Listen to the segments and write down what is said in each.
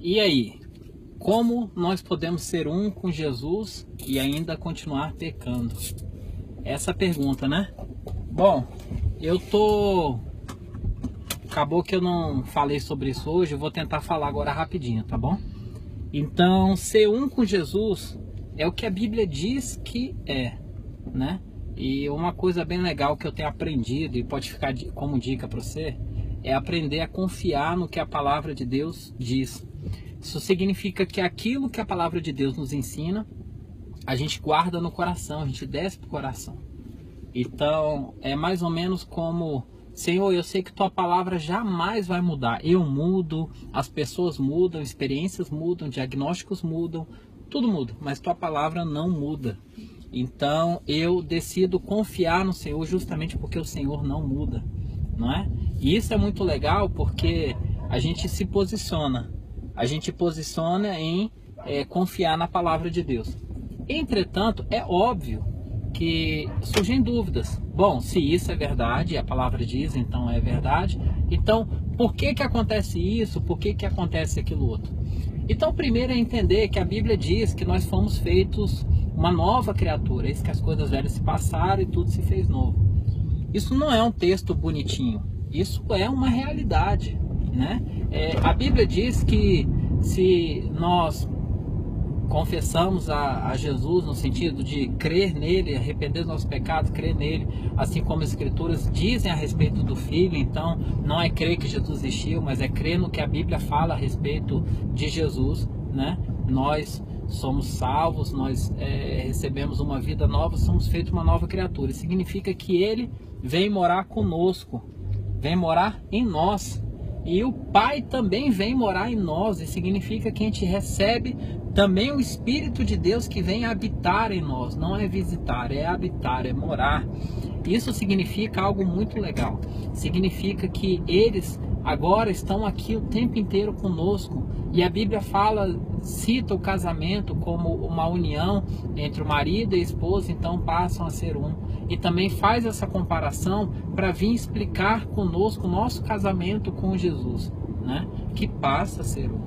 E aí, como nós podemos ser um com Jesus e ainda continuar pecando? Essa pergunta, né? Bom, acabou que eu não falei sobre isso hoje, eu vou tentar falar agora rapidinho, tá bom? Então, ser um com Jesus é o que a Bíblia diz que é, né? E uma coisa bem legal que eu tenho aprendido, e pode ficar como dica para você, é aprender a confiar no que a palavra de Deus diz. Isso significa que aquilo que a palavra de Deus nos ensina, a gente guarda no coração, a gente desce pro coração. Então, é mais ou menos como: Senhor, eu sei que tua palavra jamais vai mudar. Eu mudo, as pessoas mudam, experiências mudam, diagnósticos mudam, tudo muda, mas tua palavra não muda. Então, eu decido confiar no Senhor justamente porque o Senhor não muda, não é? E isso é muito legal porque a gente se posiciona. A gente posiciona em confiar na palavra de Deus. Entretanto, é óbvio que surgem dúvidas. Bom, se isso é verdade, a palavra diz, então é verdade. Então, por que acontece isso? Por que acontece aquilo outro? Então, primeiro é entender que a Bíblia diz que nós fomos feitos uma nova criatura. Eis que as coisas velhas se passaram e tudo se fez novo. Isso não é um texto bonitinho. Isso é uma realidade, né? A Bíblia diz que se nós confessamos a Jesus no sentido de crer nele, arrepender dos nossos pecados, crer nele, assim como as Escrituras dizem a respeito do Filho, então não é crer que Jesus existiu, mas é crer no que a Bíblia fala a respeito de Jesus, né? Nós somos salvos, nós recebemos uma vida nova, somos feitos uma nova criatura. Isso significa que ele vem morar conosco, vem morar em nós. E o Pai também vem morar em nós, e significa que a gente recebe também o Espírito de Deus que vem habitar em nós. Não é visitar, é habitar, é morar. Isso significa algo muito legal. Significa que eles agora estão aqui o tempo inteiro conosco. E a Bíblia cita o casamento como uma união entre o marido e a esposa, então passam a ser um. E também faz essa comparação para vir explicar conosco o nosso casamento com Jesus, né? Que passa a ser um.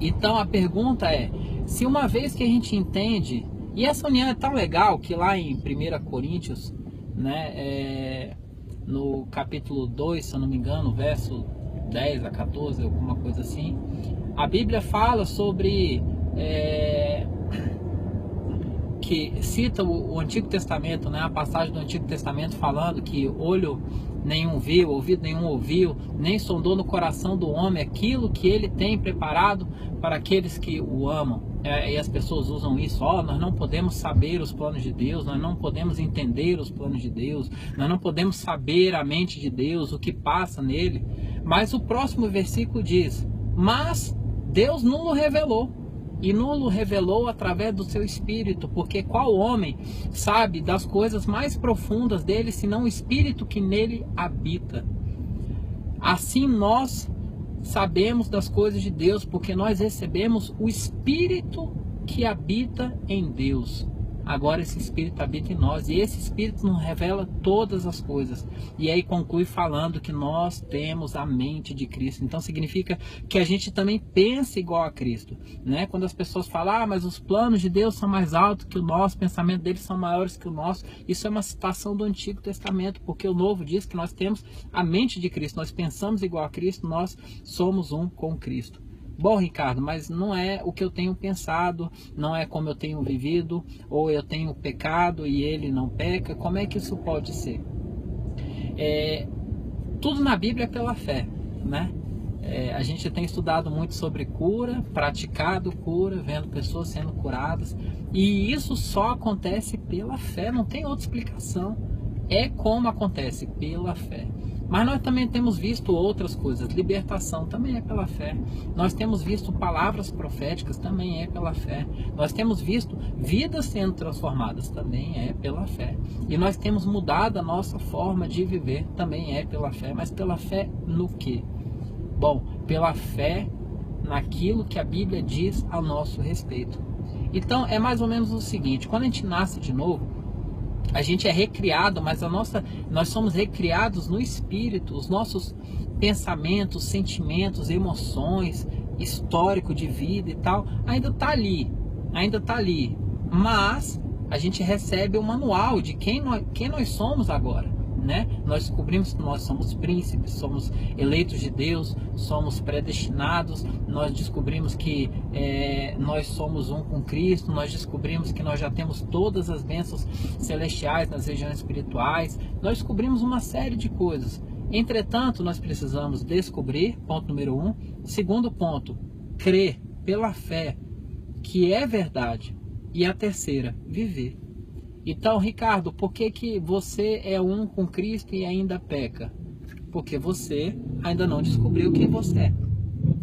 Então a pergunta é, se uma vez que a gente entende, e essa união é tão legal que lá em 1 Coríntios, né, no capítulo 2, se eu não me engano, verso 10 a 14, alguma coisa assim, a Bíblia fala sobre... que cita o Antigo Testamento, né, a passagem do Antigo Testamento falando que olho nenhum viu, ouvido nenhum ouviu, nem sondou no coração do homem aquilo que ele tem preparado para aqueles que o amam. E as pessoas usam isso: nós não podemos saber os planos de Deus, nós não podemos entender os planos de Deus, nós não podemos saber a mente de Deus, o que passa nele. Mas o próximo versículo diz: mas Deus não o revelou. E não o revelou através do seu Espírito, porque qual homem sabe das coisas mais profundas dele, senão o Espírito que nele habita? Assim nós sabemos das coisas de Deus, porque nós recebemos o Espírito que habita em Deus. Agora esse Espírito habita em nós, e esse Espírito nos revela todas as coisas. E aí conclui falando que nós temos a mente de Cristo. Então significa que a gente também pensa igual a Cristo, né? Quando as pessoas falam: mas os planos de Deus são mais altos que o nosso, o pensamento deles são maiores que o nosso. Isso é uma citação do Antigo Testamento, porque o Novo diz que nós temos a mente de Cristo, nós pensamos igual a Cristo, nós somos um com Cristo. Bom, Ricardo, mas não é o que eu tenho pensado, não é como eu tenho vivido, ou eu tenho pecado e ele não peca. Como é que isso pode ser? Tudo na Bíblia é pela fé, né? A gente tem estudado muito sobre cura, praticado cura, vendo pessoas sendo curadas, e isso só acontece pela fé, não tem outra explicação. É como acontece, pela fé. Mas nós também temos visto outras coisas. Libertação também é pela fé. Nós temos visto palavras proféticas, também é pela fé. Nós temos visto vidas sendo transformadas, também é pela fé. E nós temos mudado a nossa forma de viver, também é pela fé. Mas pela fé no quê? Bom, pela fé naquilo que a Bíblia diz a nosso respeito. Então é mais ou menos o seguinte: quando a gente nasce de novo, a gente é recriado, mas nós somos recriados no Espírito. Os nossos pensamentos, sentimentos, emoções, histórico de vida e tal, ainda está ali, mas a gente recebe o manual de quem nós somos agora, né? Nós descobrimos que nós somos príncipes, somos eleitos de Deus, somos predestinados, nós descobrimos que nós somos um com Cristo, nós descobrimos que nós já temos todas as bênçãos celestiais nas regiões espirituais, nós descobrimos uma série de coisas. Entretanto, nós precisamos descobrir, ponto número 1. Segundo ponto, crer pela fé que é verdade. E a terceira, viver. Então, Ricardo, por que você é um com Cristo e ainda peca? Porque você ainda não descobriu quem você é.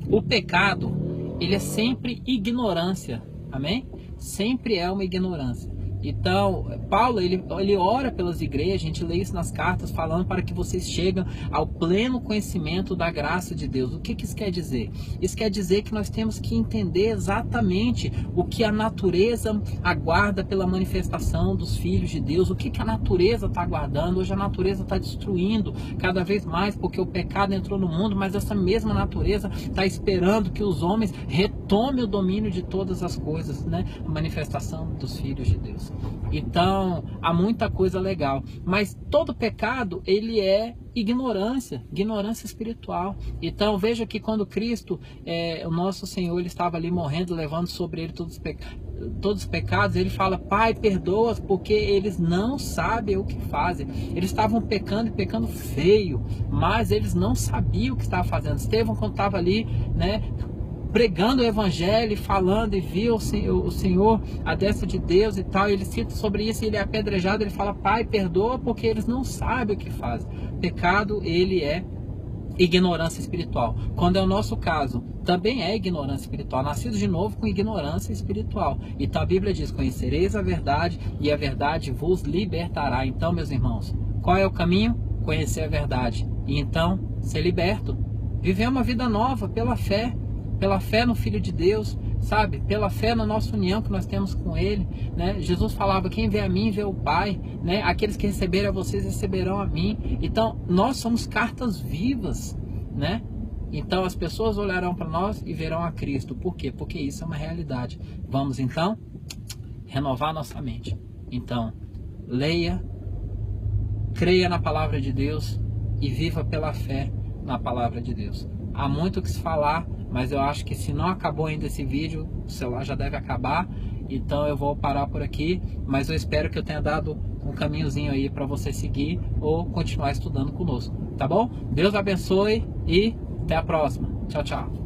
O pecado, ele é sempre ignorância, amém? Sempre é uma ignorância. Então, Paulo, ele ora pelas igrejas, a gente lê isso nas cartas, falando para que vocês cheguem ao pleno conhecimento da graça de Deus. O que isso quer dizer? Isso quer dizer que nós temos que entender exatamente o que a natureza aguarda pela manifestação dos filhos de Deus, o que a natureza está aguardando. Hoje a natureza está destruindo cada vez mais, porque o pecado entrou no mundo, mas essa mesma natureza está esperando que os homens retomem o domínio de todas as coisas, né? A manifestação dos filhos de Deus. Então, há muita coisa legal, mas todo pecado, ele é ignorância espiritual. Então, veja que quando Cristo, o nosso Senhor, ele estava ali morrendo, levando sobre ele todos os pecados, ele fala: Pai, perdoa-os, porque eles não sabem o que fazem. Eles estavam pecando, e pecando feio, mas eles não sabiam o que estavam fazendo. Estevão, quando estava ali, né, pregando o evangelho, falando, e viu o Senhor, a destra de Deus e tal, ele cita sobre isso, e ele é apedrejado, ele fala: Pai, perdoa, porque eles não sabem o que fazem. Pecado, ele é ignorância espiritual. Quando é o nosso caso, também é ignorância espiritual, nascido de novo com ignorância espiritual. Então a Bíblia diz: conhecereis a verdade, e a verdade vos libertará. Então, meus irmãos, qual é o caminho? Conhecer a verdade, e então ser liberto, viver uma vida nova pela fé no Filho de Deus, sabe? Pela fé na nossa união que nós temos com Ele, né? Jesus falava: quem vê a mim, vê o Pai, né? Aqueles que receberem a vocês, receberão a mim. Então, nós somos cartas vivas, né? Então, as pessoas olharão para nós e verão a Cristo. Por quê? Porque isso é uma realidade. Vamos, então, renovar nossa mente. Então, leia, creia na palavra de Deus e viva pela fé na palavra de Deus. Há muito o que se falar, mas eu acho que se não acabou ainda esse vídeo, o celular já deve acabar, então eu vou parar por aqui, mas eu espero que eu tenha dado um caminhozinho aí para você seguir ou continuar estudando conosco, tá bom? Deus abençoe e até a próxima. Tchau, tchau.